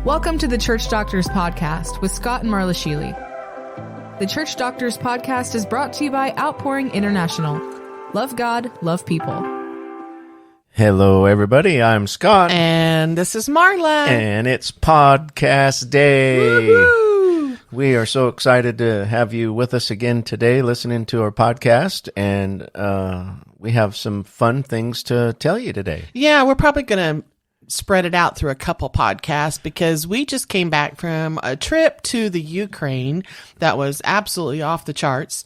Welcome to the Church Doctors Podcast with Scott and Marla Sheely. The Church Doctors Podcast is brought to you by Outpouring International. Love God, love people. Hello, everybody. I'm Scott. And this is Marla. And it's podcast day. Woo-hoo! We are so excited to have you with us again today, listening to our podcast. And we have some fun things to tell you today. Yeah, we're probably going to spread it out through a couple podcasts because we just came back from a trip to the Ukraine that was absolutely off the charts.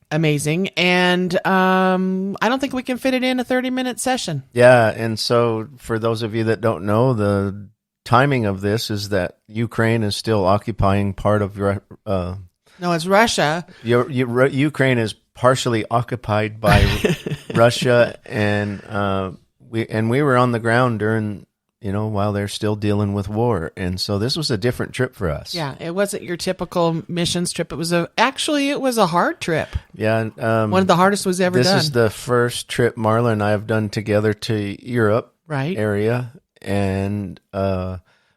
Amazing. And I don't think we can fit it in a 30-minute session. Yeah, and so for those of you that don't know, the timing of this is that Ukraine is still occupying part of No, it's Russia. Ukraine is partially occupied by Russia, and we were on the ground during, while they're still dealing with war. And so this was a different trip for us. Yeah, it wasn't your typical missions trip. It was a hard trip. Yeah. One of the hardest was ever done. This is the first trip Marla and I have done together to Europe area, and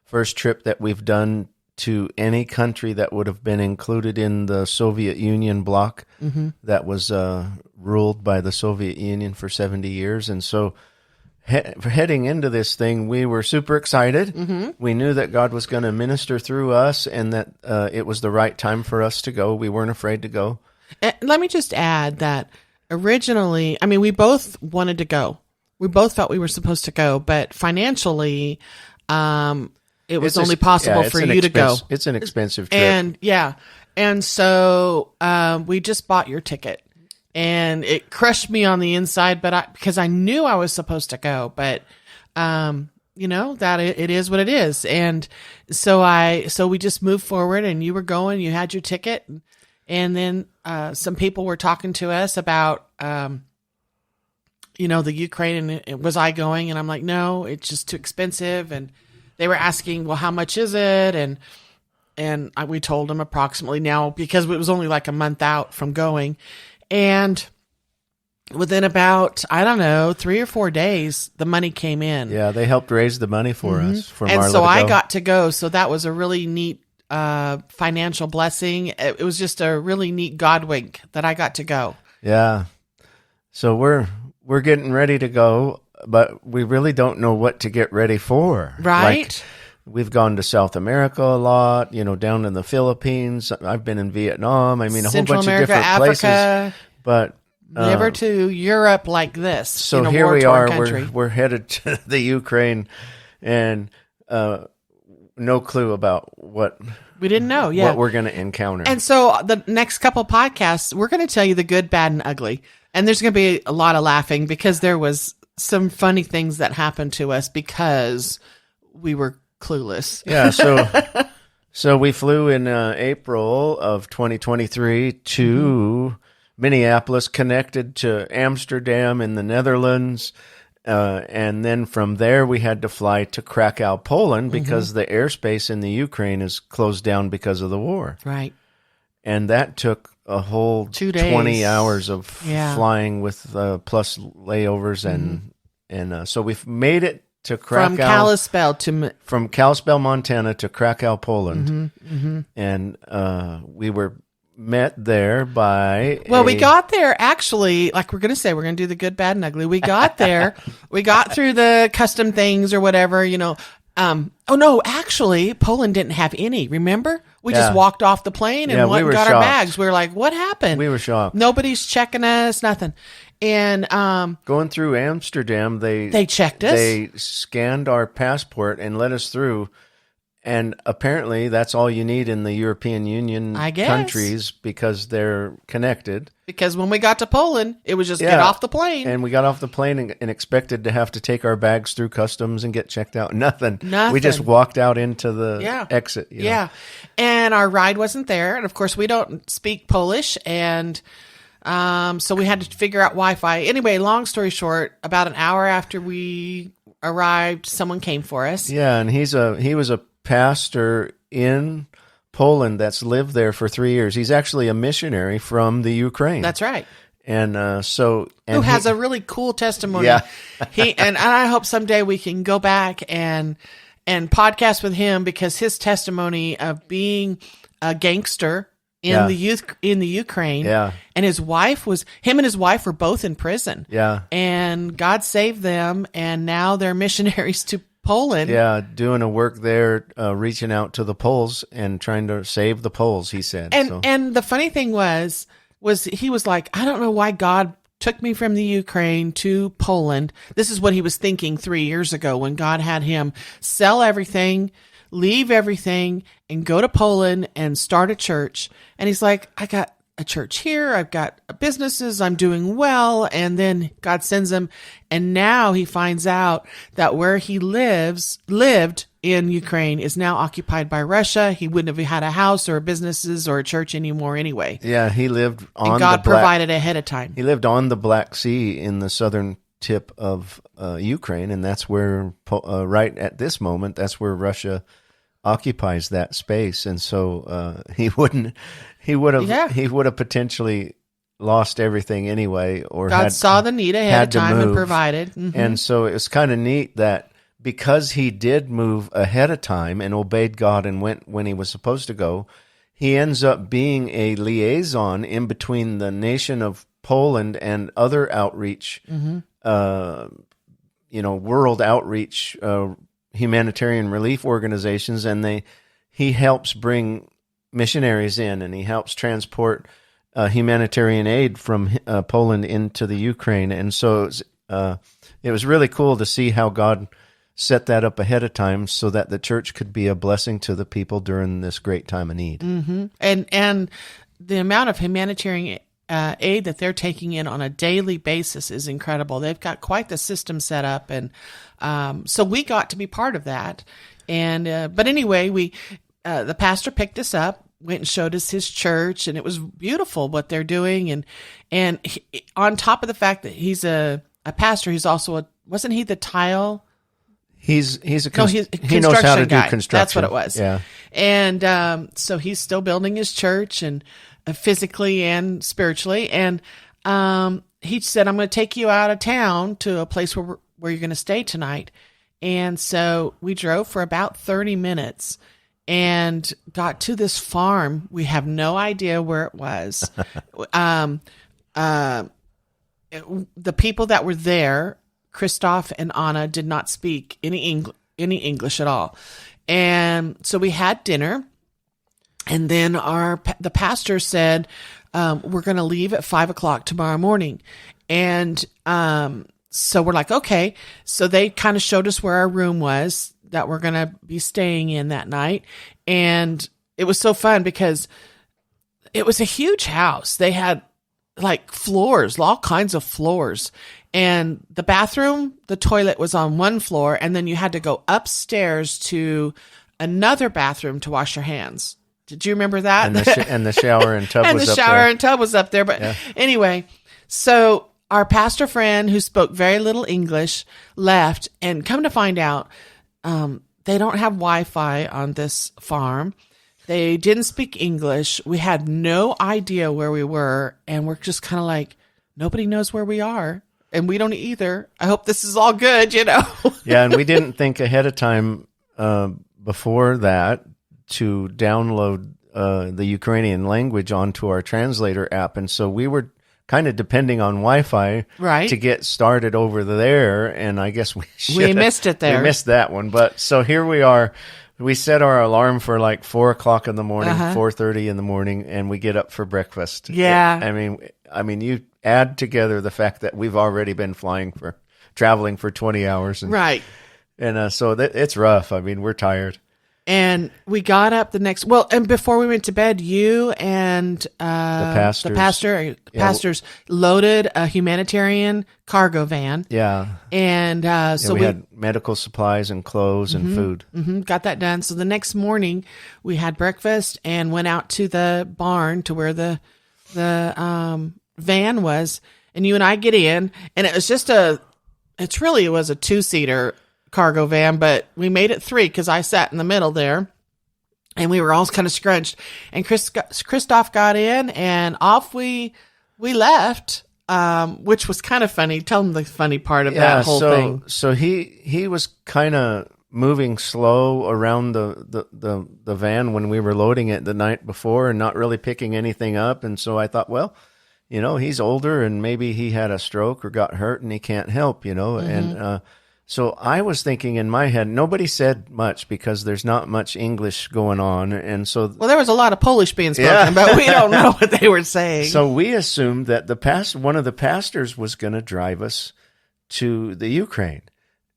first trip that we've done to any country that would have been included in the Soviet Union bloc that was ruled by the Soviet Union for 70 years. And so heading into this thing, we were super excited. We knew that God was going to minister through us and that it was the right time for us to go. We weren't afraid to go. Let me just add that originally, we both wanted to go. We both felt we were supposed to go, but financially, it was only possible for you to go. It's an expensive trip. And so we just bought your ticket. And it crushed me on the inside, because I knew I was supposed to go, but that it is what it is. And so we just moved forward, and you were going. You had your ticket, and then some people were talking to us about the Ukraine, and was I going? And I'm like, no, it's just too expensive. And they were asking, well, how much is it? And we told them approximately now, because it was only like a month out from going. And within about, 3 or 4 days, the money came in. Yeah, they helped raise the money for us. For and Marla so to I go. got to go. So that was a really neat financial blessing. It was just a really neat God wink that I got to go. Yeah. So we're getting ready to go, but we really don't know what to get ready for. Right. We've gone to South America a lot, down in the Philippines. I've been in Vietnam. A Central whole bunch America, of different Africa, places. But never to Europe like this. So in a here we war-torn are. country. We're headed to the Ukraine, and no clue about what we didn't know. Yeah, what we're going to encounter. And so the next couple podcasts, we're going to tell you the good, bad, and ugly. And there's going to be a lot of laughing because there was some funny things that happened to us because we were clueless. Yeah, so we flew in April of 2023 to Minneapolis, connected to Amsterdam in the Netherlands, and then from there we had to fly to Krakow, Poland, because the airspace in the Ukraine is closed down because of the war. Right. And that took a whole 2 days. 20 hours of flying with plus layovers, and so we've made it to Krakow, from Kalispell, Montana to Krakow, Poland, and we were met there by. Well, we got there actually, like we're going to say, we're going to do the good, bad, and ugly. We got there, we got through the custom things or whatever, Oh no, actually, Poland didn't have any. Remember, we just walked off the plane and went and got our bags. We were like, "What happened?" We were shocked. Nobody's checking us, nothing. And going through Amsterdam, they checked us. They scanned our passport and let us through. And apparently, that's all you need in the European Union countries because they're connected. Because when we got to Poland, it was just get off the plane. And we got off the plane and expected to have to take our bags through customs and get checked out. Nothing. We just walked out into the exit. Yeah. And our ride wasn't there. And of course, we don't speak Polish. And so we had to figure out Wi-Fi. Anyway, long story short, about an hour after we arrived, someone came for us. Yeah, and he was a pastor in Poland that's lived there for 3 years. He's actually a missionary from the Ukraine. That's right. And who has a really cool testimony. Yeah. And I hope someday we can go back and and podcast with him because his testimony of being a gangster in the Ukraine. Yeah. And him and his wife were both in prison. Yeah. And God saved them, and now they're missionaries to Poland. Yeah, doing a work there, reaching out to the Poles and trying to save the Poles, he said. And the funny thing was he was like, I don't know why God took me from the Ukraine to Poland. This is what he was thinking 3 years ago when God had him sell everything, leave everything, and go to Poland and start a church. And he's like, I got a church here. I've got businesses. I'm doing well. And then God sends him. And now he finds out that where he lived in Ukraine is now occupied by Russia. He wouldn't have had a house or businesses or a church anymore anyway. Yeah, he lived on and God provided ahead of time. He lived on the Black Sea in the southern tip of Ukraine, and that's where, right at this moment, that's where Russia occupies that space. And so he would have potentially lost everything anyway, or God saw the need ahead of time and provided. Mm-hmm. And so it was kind of neat that because he did move ahead of time and obeyed God and went when he was supposed to go, he ends up being a liaison in between the nation of Poland and other outreach, world outreach, humanitarian relief organizations, and he helps bring missionaries in, and he helps transport humanitarian aid from Poland into the Ukraine. And so it was really cool to see how God set that up ahead of time so that the church could be a blessing to the people during this great time of need. Mm-hmm. And the amount of humanitarian aid that they're taking in on a daily basis is incredible. They've got quite the system set up, and so we got to be part of that. And but anyway, the pastor picked us up, went and showed us his church, and it was beautiful what they're doing. And on top of the fact that he's a pastor, he's also wasn't he the tile? He's a he knows how to do construction. That's what it was. Yeah. And so he's still building his church, and physically and spiritually. And he said, I'm going to take you out of town to a place where you're going to stay tonight. And so we drove for about 30 minutes and got to this farm. We have no idea where it was. The people that were there, Christoph and Anna, did not speak any English at all. And so we had dinner, and then the pastor said, we're going to leave at 5:00 tomorrow morning. And so we're like, okay. So they kind of showed us where our room was that we're going to be staying in that night. And it was so fun because it was a huge house. They had like floors, all kinds of floors. And the bathroom, the toilet was on one floor, and then you had to go upstairs to another bathroom to wash your hands. Did you remember that? And the shower and tub and was the up shower there. and tub was up there. But anyway, so our pastor friend, who spoke very little English, left, and come to find out, they don't have Wi-Fi on this farm. They didn't speak English. We had no idea where we were, and we're just kind of like, nobody knows where we are. And we don't either. I hope this is all good, Yeah, and we didn't think ahead of time before that to download the Ukrainian language onto our translator app. And so we were kind of depending on Wi-Fi to get started over there. And I guess we missed it there. We missed that one. But so here we are. We set our alarm for like 4:00 in the morning, 4:30 in the morning, and we get up for breakfast. Yeah. I mean, you add together the fact that we've already been traveling for 20 hours. And, And so it's rough. I mean, we're tired. And we got up and before we went to bed, you and the pastors loaded a humanitarian cargo van. Yeah. And so we had medical supplies and clothes and food. Mm-hmm, got that done. So the next morning we had breakfast and went out to the barn to where the van was. And you and I get in, and it was just it was a 2-seater cargo van, but we made it 3 because I sat in the middle there, and we were all kind of scrunched. And Christoph got in, and off we left, which was kind of funny. Tell him the funny part of that whole thing. So he was kind of moving slow around the van when we were loading it the night before and not really picking anything up. And so I thought, well, he's older and maybe he had a stroke or got hurt and he can't help, And so I was thinking in my head, nobody said much because there's not much English going on. And so... Well, there was a lot of Polish being spoken, but we don't know what they were saying. So we assumed that one of the pastors was going to drive us to the Ukraine,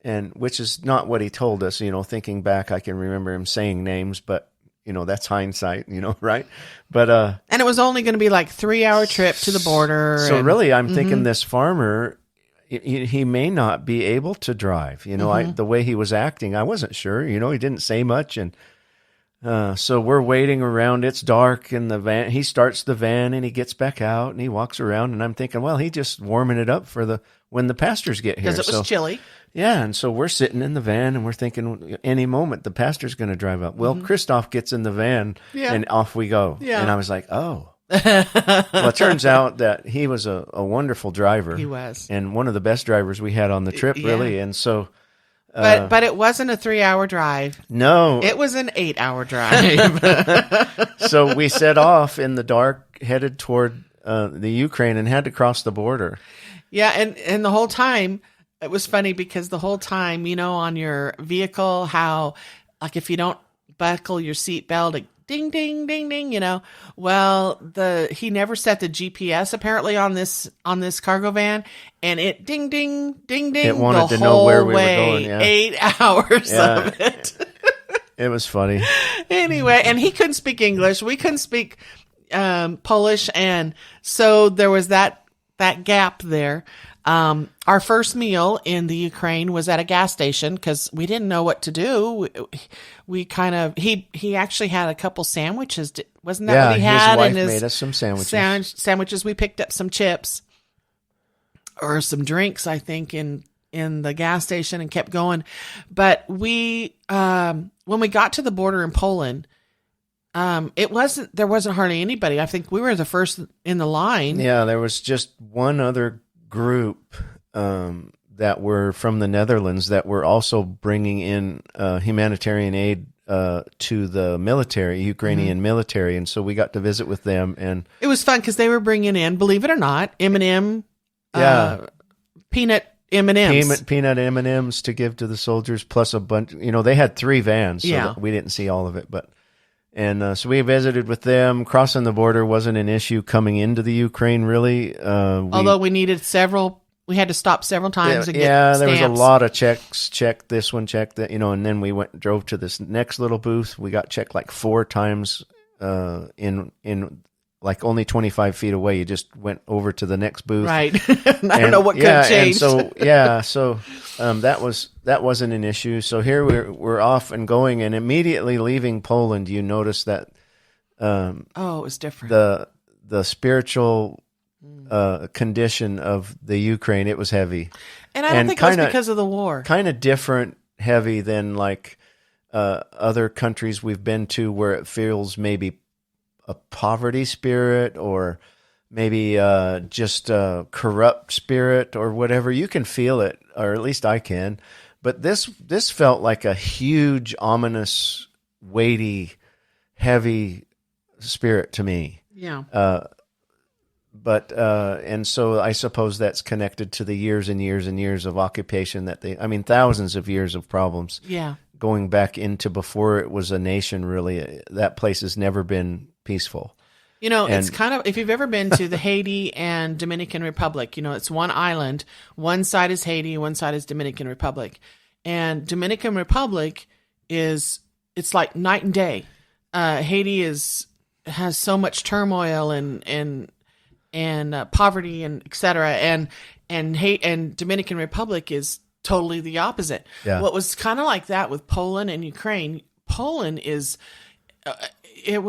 and which is not what he told us. Thinking back, I can remember him saying names, but that's hindsight, right? But and it was only going to be like 3-hour trip to the border. So really, I'm thinking this farmer, he may not be able to drive. The way he was acting, I wasn't sure. He didn't say much, and so we're waiting around. It's dark in the van. He starts the van and he gets back out and he walks around, and I'm thinking, well, he just warming it up for when the pastors get here. Because it was chilly. Yeah, and so we're sitting in the van and we're thinking any moment the pastor's going to drive up. Well, Christoph gets in the van and off we go. Yeah. And I was like, oh. Well, it turns out that he was a wonderful driver. He was. And one of the best drivers we had on the trip, really. And so... But it wasn't a 3-hour drive. No. It was an 8-hour drive. So we set off in the dark, headed toward the Ukraine, and had to cross the border. Yeah, and the whole time, it was funny because the whole time, on your vehicle, how, like, if you don't buckle your seatbelt, it ding, ding, ding, ding, Well, he never set the GPS apparently on this cargo van, and it ding, ding, ding, ding. It wanted to know where we were going. Yeah. 8 hours of it. It was funny. Anyway, and he couldn't speak English. We couldn't speak Polish, and so there was that gap there. Our first meal in the Ukraine was at a gas station because we didn't know what to do. We kind of, he actually had a couple sandwiches. Wasn't that what he had? His wife made us some sandwiches. Sandwiches. We picked up some chips or some drinks, I think, in the gas station and kept going. But we, when we got to the border in Poland, there wasn't hardly anybody. I think we were the first in the line. Yeah, there was just one other group that were from the Netherlands that were also bringing in humanitarian aid to the military, Ukrainian military, and so we got to visit with them, and it was fun because they were bringing in, believe it or not, M&M, peanut M&Ms, peanut M&Ms to give to the soldiers, plus a bunch. They had 3 vans, so we didn't see all of it, but. And so we visited with them. Crossing the border wasn't an issue coming into the Ukraine, really. Although we had to stop several times and get stamps. There was a lot of checks. Check this one, check that, and then we drove to this next little booth. We got checked like 4 times in like only 25 feet away. You just went over to the next booth. Right. I don't know what could have changed. And so, that wasn't an issue. So here we're off and going, and immediately leaving Poland, you notice that, it was different. The spiritual, condition of the Ukraine, it was heavy. And I don't think it was because of the war. Kind of different heavy than like, other countries we've been to where it feels maybe a poverty spirit or maybe just a corrupt spirit or whatever. You can feel it, or at least I can. But this felt like a huge, ominous, weighty, heavy spirit to me. Yeah. And so I suppose that's connected to the years and years and years of occupation thousands of years of problems. Yeah. Going back into before it was a nation, really, that place has never been peaceful. It's kind of, if you've ever been to the Haiti and Dominican Republic, it's one island. One side is Haiti, one side is Dominican Republic. And Dominican Republic it's like night and day. Haiti has so much turmoil and poverty and et cetera. And Dominican Republic is totally the opposite. Yeah. What was kind of like that with Poland and Ukraine. Poland is, it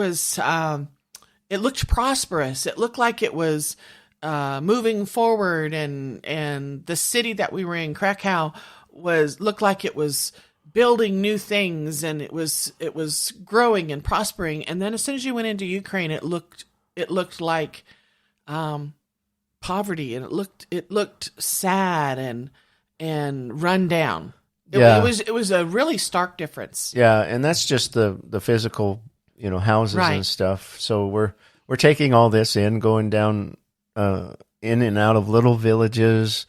looked prosperous. It looked like it was moving forward, and the city that we were in, Krakow, looked like it was building new things, and it was growing and prospering. And then as soon as you went into Ukraine, it looked like poverty, and it looked sad and run down. It was a really stark difference. Yeah, and that's just the physical, houses and stuff. So we're taking all this in, going down in and out of little villages,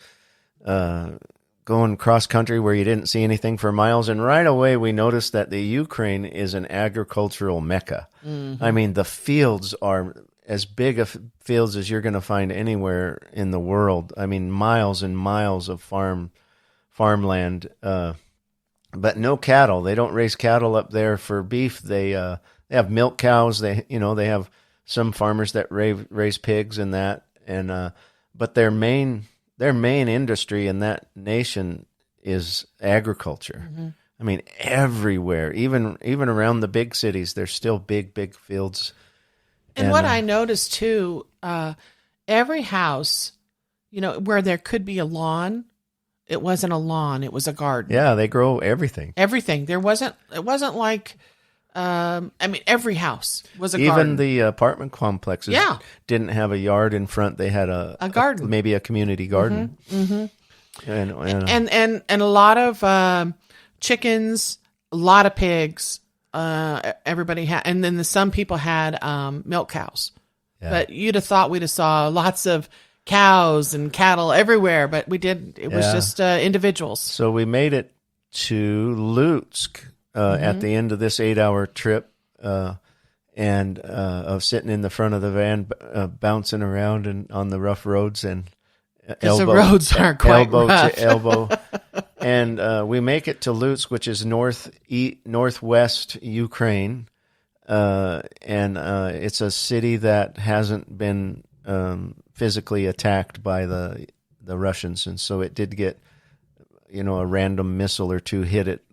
going cross country where you didn't see anything for miles, and right away we noticed that the Ukraine is an agricultural mecca. Mm-hmm. I mean, the fields are as big of fields as you're going to find anywhere in the world. I mean, miles and miles of farmland, but no cattle. They don't raise cattle up there for beef. They have milk cows. They have some farmers that raise pigs and that, but their main industry in that nation is agriculture. Mm-hmm. I mean, everywhere, even around the big cities, there's still big fields. And what I noticed too, every house, where there could be a lawn, it wasn't a lawn; it was a garden. Yeah, they grow everything. Everything. It wasn't like. Every house was a garden. Even the apartment complexes didn't have a yard in front. They had a garden, maybe a community garden. Mm-hmm. And a lot of chickens, a lot of pigs. Everybody had, and then some people had milk cows. Yeah. But you'd have thought we'd have saw lots of cows and cattle everywhere, but we didn't. It was just individuals. So we made it to Lutsk. At the end of this 8-hour trip, and of sitting in the front of the van, bouncing around and on the rough roads, and the roads are quite elbow rough. to elbow, and we make it to Lutsk, which is northwest Ukraine, and it's a city that hasn't been physically attacked by the Russians, and so it did get a random missile or two hit it,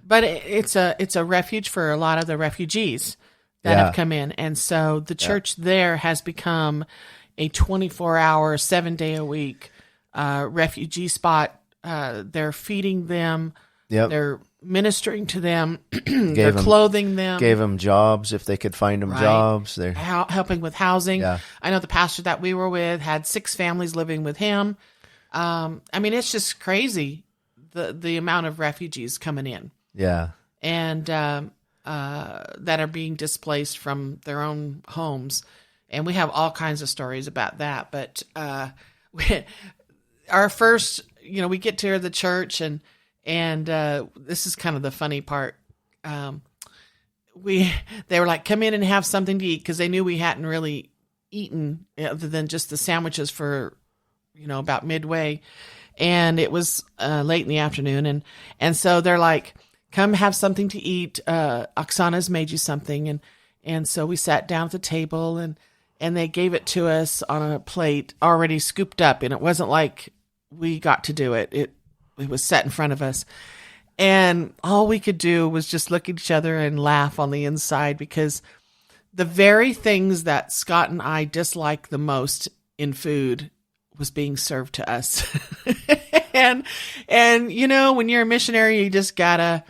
But it's a refuge for a lot of the refugees that have come in. And so the church there has become a 24-hour, 7-day-a-week refugee spot. They're feeding them. Yep. They're ministering to them. They're clothing them. Gave them jobs if they could find them jobs. They're helping with housing. Yeah. I know the pastor that we were with had 6 families living with him. It's just crazy, the amount of refugees coming in. Yeah. And that are being displaced from their own homes. And we have all kinds of stories about that. But our first, we get to the church and this is kind of the funny part. They were like, come in and have something to eat, because they knew we hadn't really eaten other than just the sandwiches for, about midway. And it was late in the afternoon. And so they're like, come have something to eat. Oksana's made you something. And so we sat down at the table and they gave it to us on a plate already scooped up. And it wasn't like we got to do it. It was set in front of us. And all we could do was just look at each other and laugh on the inside, because the very things that Scott and I dislike the most in food was being served to us. and when you're a missionary, you just gotta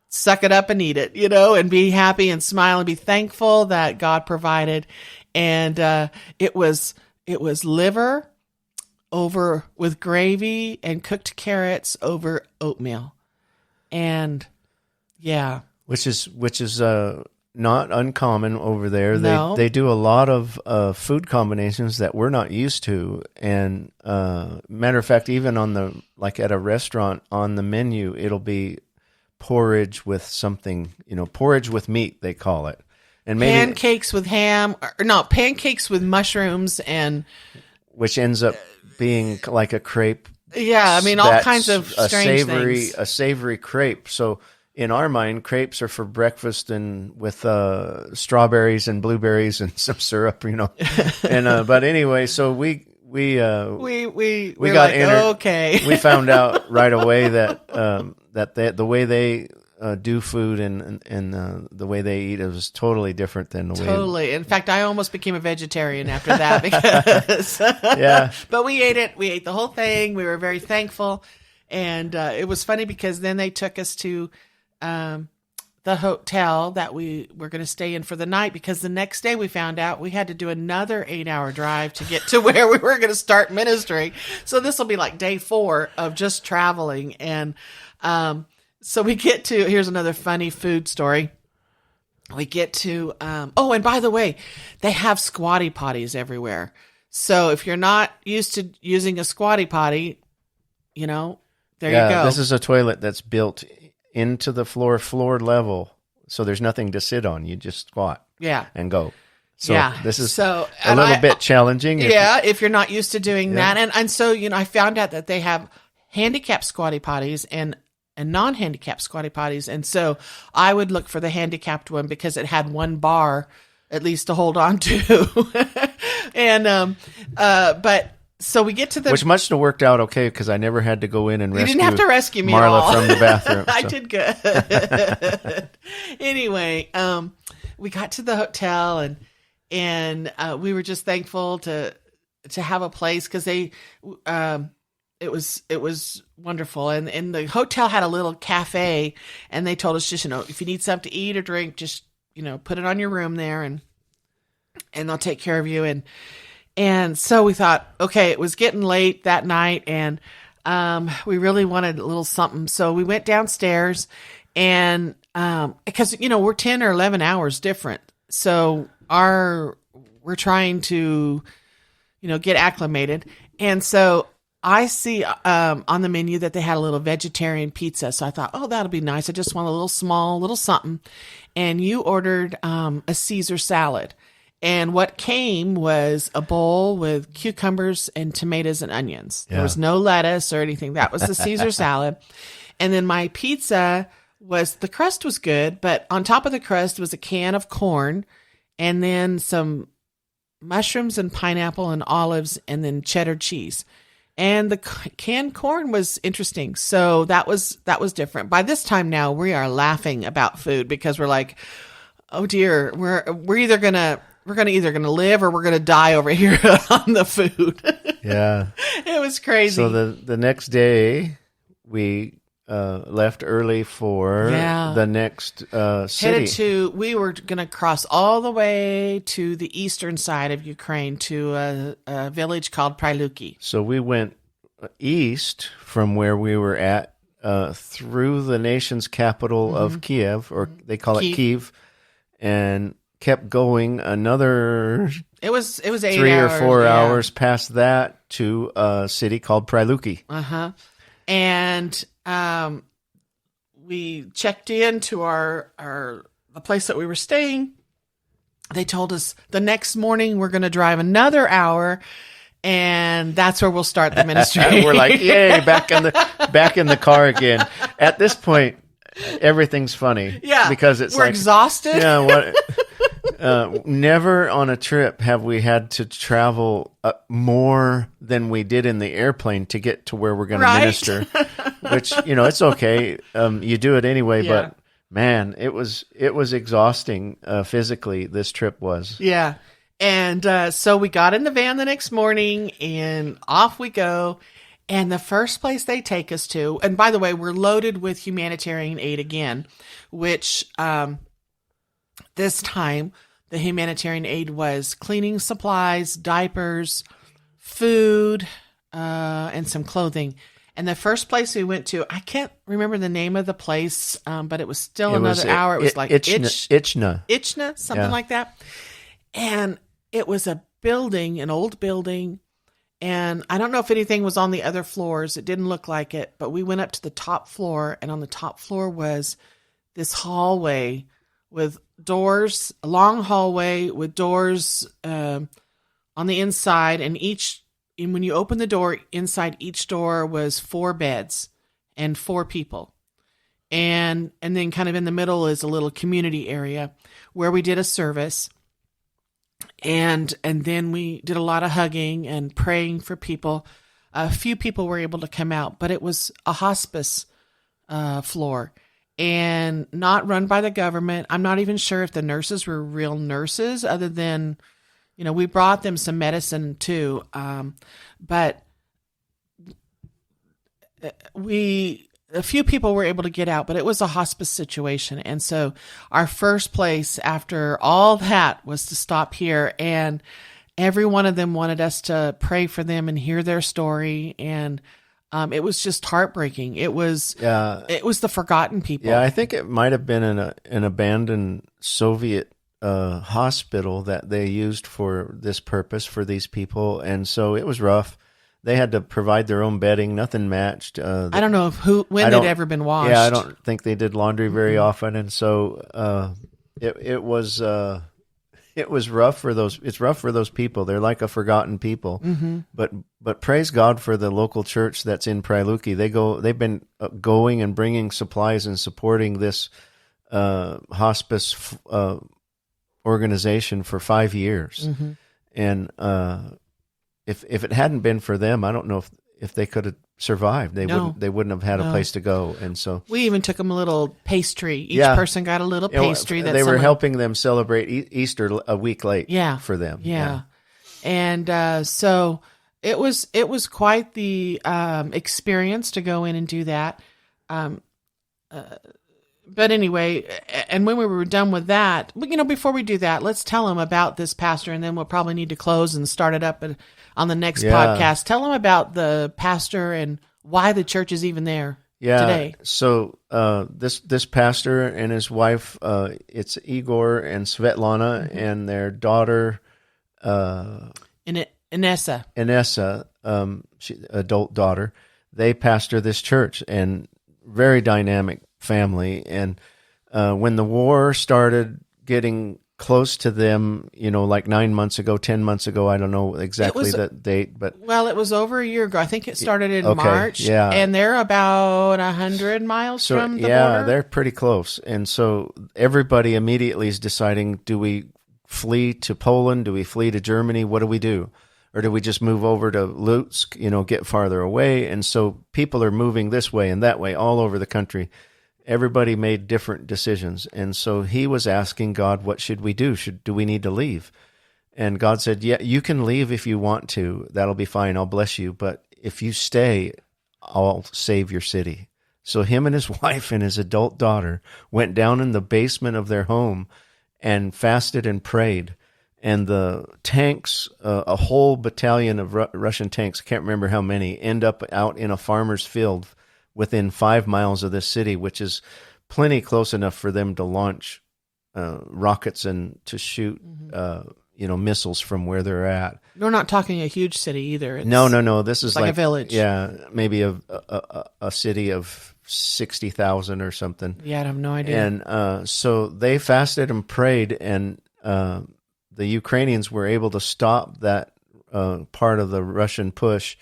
suck it up and eat it, and be happy and smile and be thankful that God provided. And it was liver over with gravy and cooked carrots over oatmeal. And which is not uncommon over there. No. They do a lot of food combinations that we're not used to. And matter of fact, even at a restaurant on the menu, it'll be porridge with something, porridge with meat, they call it. And maybe pancakes with ham, pancakes with mushrooms, which ends up being like a crepe. Yeah, all kinds of strange things. A savory crepe. So in our mind, crepes are for breakfast and with strawberries and blueberries and some syrup, And but anyway, so we got okay. We found out right away that the way they do food and the way they eat is totally different than the way. Totally. In fact, I almost became a vegetarian after that because. Yeah. But we ate it. We ate the whole thing. We were very thankful, and it was funny because then they took us to the hotel that we were going to stay in for the night, because the next day we found out we had to do another 8-hour drive to get to where we were going to start ministry. So this will be like day 4 of just traveling. And so we get to, here's another funny food story. We get to, and by the way, they have squatty potties everywhere. So if you're not used to using a squatty potty, there you go. This is a toilet that's built into the floor level. So there's nothing to sit on. You just squat and go. So this is a little bit challenging. If you're not used to doing that. And so, I found out that they have handicapped squatty potties and non-handicapped squatty potties. And so I would look for the handicapped one because it had one bar at least to hold on to. And, but so we get to the, which must have worked out okay, because I never had to go in and rescue. You didn't have to rescue me Marla at all. from the bathroom. I did good. Anyway, we got to the hotel and we were just thankful to have a place, because they, it was wonderful. And the hotel had a little cafe, and they told us just, if you need something to eat or drink, just, put it on your room there and they'll take care of you. And so we thought, okay, it was getting late that night, and we really wanted a little something. So we went downstairs, and because, we're 10 or 11 hours different. So we're trying to, get acclimated. And so I see on the menu that they had a little vegetarian pizza. So I thought, that'll be nice. I just want a little something. And you ordered a Caesar salad. And what came was a bowl with cucumbers and tomatoes and onions. Yeah. There was no lettuce or anything. That was the Caesar salad. And then my pizza the crust was good, but on top of the crust was a can of corn, and then some mushrooms and pineapple and olives, and then cheddar cheese. And the canned corn was interesting. So that was different. By this time now, we are laughing about food, because we're like, oh dear, we're either gonna live or we're gonna die over here on the food. Yeah, it was crazy. So the next day we left early for the next city. We were gonna cross all the way to the eastern side of Ukraine to a village called Pryluki. So we went east from where we were at through the nation's capital of Kiev, or they call it Kyiv, and kept going another. It was 8 3 or 4 hours past that to a city called Pryluki. And we checked into the place that we were staying. They told us the next morning we're going to drive another hour, and that's where we'll start the ministry. We're like, yay, back in the car again. At this point, everything's funny. Yeah, because we're exhausted. Yeah, what? Never on a trip have we had to travel more than we did in the airplane to get to where we're going to minister. Which, it's okay. You do it anyway, but man, it was exhausting physically. This trip was. Yeah. And so we got in the van the next morning, and off we go. And the first place they take us to, and by the way, we're loaded with humanitarian aid again, which this time the humanitarian aid was cleaning supplies, diapers, food, and some clothing. And the first place we went to, I can't remember the name of the place, but it was still another hour. It was like Ichna, something like that. And it was an old building. And I don't know if anything was on the other floors. It didn't look like it, but we went up to the top floor, and on the top floor was this hallway with doors, a long hallway with doors on the inside, and when you open the door, inside each door was 4 beds and 4 people. And then kind of in the middle is a little community area where we did a service. And then we did a lot of hugging and praying for people. A few people were able to come out, but it was a hospice floor, and not run by the government. I'm not even sure if the nurses were real nurses, other than, we brought them some medicine too. But a few people were able to get out, but it was a hospice situation. And so our first place after all that was to stop here, and every one of them wanted us to pray for them and hear their story. And it was just heartbreaking. It was the forgotten people. Yeah, I think it might have been an abandoned Soviet hospital that they used for this purpose for these people. And so it was rough. They had to provide their own bedding. Nothing matched. I don't know when they'd ever been washed. Yeah, I don't think they did laundry very often, and so it was rough for those. It's rough for those people. They're like a forgotten people. Mm-hmm. But praise God for the local church that's in Pryluki. They've been going and bringing supplies and supporting this hospice organization for 5 years, mm-hmm. and. If it hadn't been for them, I don't know if they could have survived. They wouldn't have had a place to go. And so we even took them a little pastry. Each person got a little pastry. They were helping them celebrate Easter a week late. For them. Yeah. And so it was quite the experience to go in and do that. But anyway, and when we were done with that, before we do that, let's tell them about this pastor, and then we'll probably need to close and start it up on the next podcast. Tell them about the pastor and why the church is even there today. So this pastor and his wife, it's Igor and Svetlana, mm-hmm. and their daughter, Inessa, adult daughter. They pastor this church, and very dynamic family. And when the war started getting close to them, like 9 months ago, 10 months ago, I don't know exactly the date, but it was over a year ago. I think it started in March, and they're about 100 miles from the border. Yeah, they're pretty close. And so everybody immediately is deciding, do we flee to Poland? Do we flee to Germany? What do we do? Or do we just move over to Lutsk, get farther away? And so people are moving this way and that way all over the country. Everybody made different decisions. And so he was asking God, what should we do? Do we need to leave? And God said, yeah, you can leave if you want to. That'll be fine. I'll bless you. But if you stay, I'll save your city. So him and his wife and his adult daughter went down in the basement of their home and fasted and prayed. And the tanks, a whole battalion of Russian tanks, I can't remember how many, end up out in a farmer's field within 5 miles of this city, which is plenty close enough for them to launch rockets and to shoot, missiles from where they're at. We're not talking a huge city either. It's No. This is like a village. Yeah, maybe a city of 60,000 or something. Yeah, I have no idea. And so they fasted and prayed, and the Ukrainians were able to stop that part of the Russian push.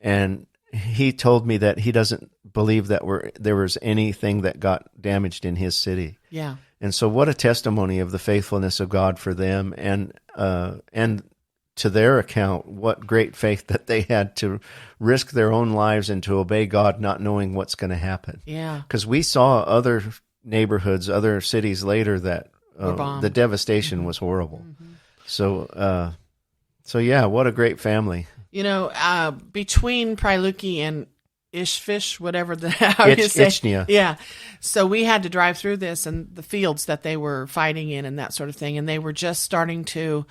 And he told me that he doesn't believe that there was anything that got damaged in his city. Yeah. And so what a testimony of the faithfulness of God for them, and to their account, what great faith that they had to risk their own lives and to obey God, not knowing what's going to happen. Yeah. Because we saw other neighborhoods, other cities later that the devastation was horrible. Mm-hmm. So yeah, what a great family. Between Pryluki and Ishfish, whatever how you say. Ichnya. Yeah. So we had to drive through this and the fields that they were fighting in and that sort of thing. And they were just starting to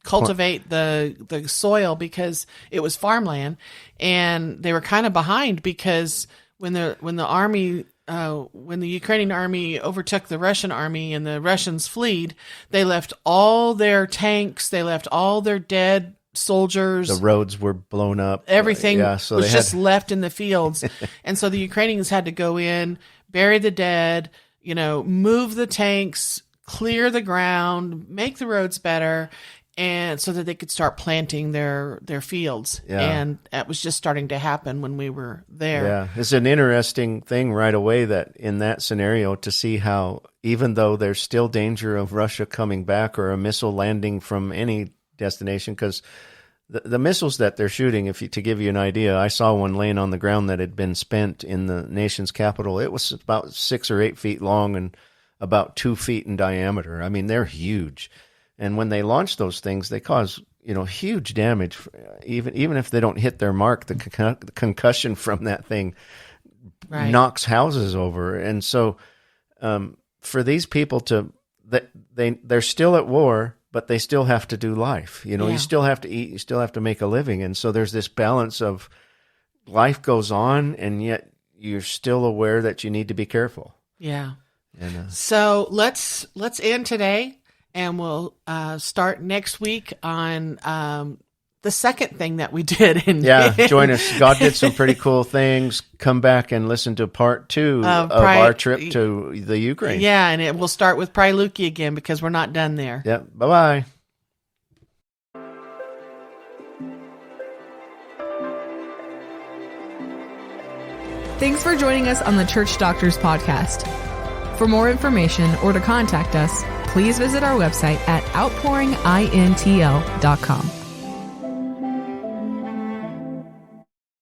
cultivate the soil because it was farmland. And they were kind of behind because when the Ukrainian army overtook the Russian army and the Russians fled, they left all their tanks, they left all their dead soldiers. The roads were blown up. Everything was just left in the fields. And so the Ukrainians had to go in, bury the dead, move the tanks, clear the ground, make the roads better, and so that they could start planting their fields. Yeah. And that was just starting to happen when we were there. Yeah, it's an interesting thing right away that in that scenario to see how even though there's still danger of Russia coming back or a missile landing from any destination, because the missiles that they're shooting, to give you an idea, I saw one laying on the ground that had been spent in the nation's capital. It was about 6 or 8 feet long and about 2 feet in diameter. I mean, they're huge. And when they launch those things, they cause huge damage. Even if they don't hit their mark, the concussion from that thing knocks houses over. And so for these people they're still at war, but they still have to do life. You still have to eat, you still have to make a living. And so there's this balance of life goes on, and yet you're still aware that you need to be careful. Yeah. And, so let's end today, and we'll start next week on the second thing that we did. Join us. God did some pretty cool things. Come back and listen to part 2 of our trip to the Ukraine. Yeah, and we'll start with Pryluki again because we're not done there. Yeah. Bye-bye. Thanks for joining us on the Church Doctors Podcast. For more information or to contact us, please visit our website at outpouringintl.com.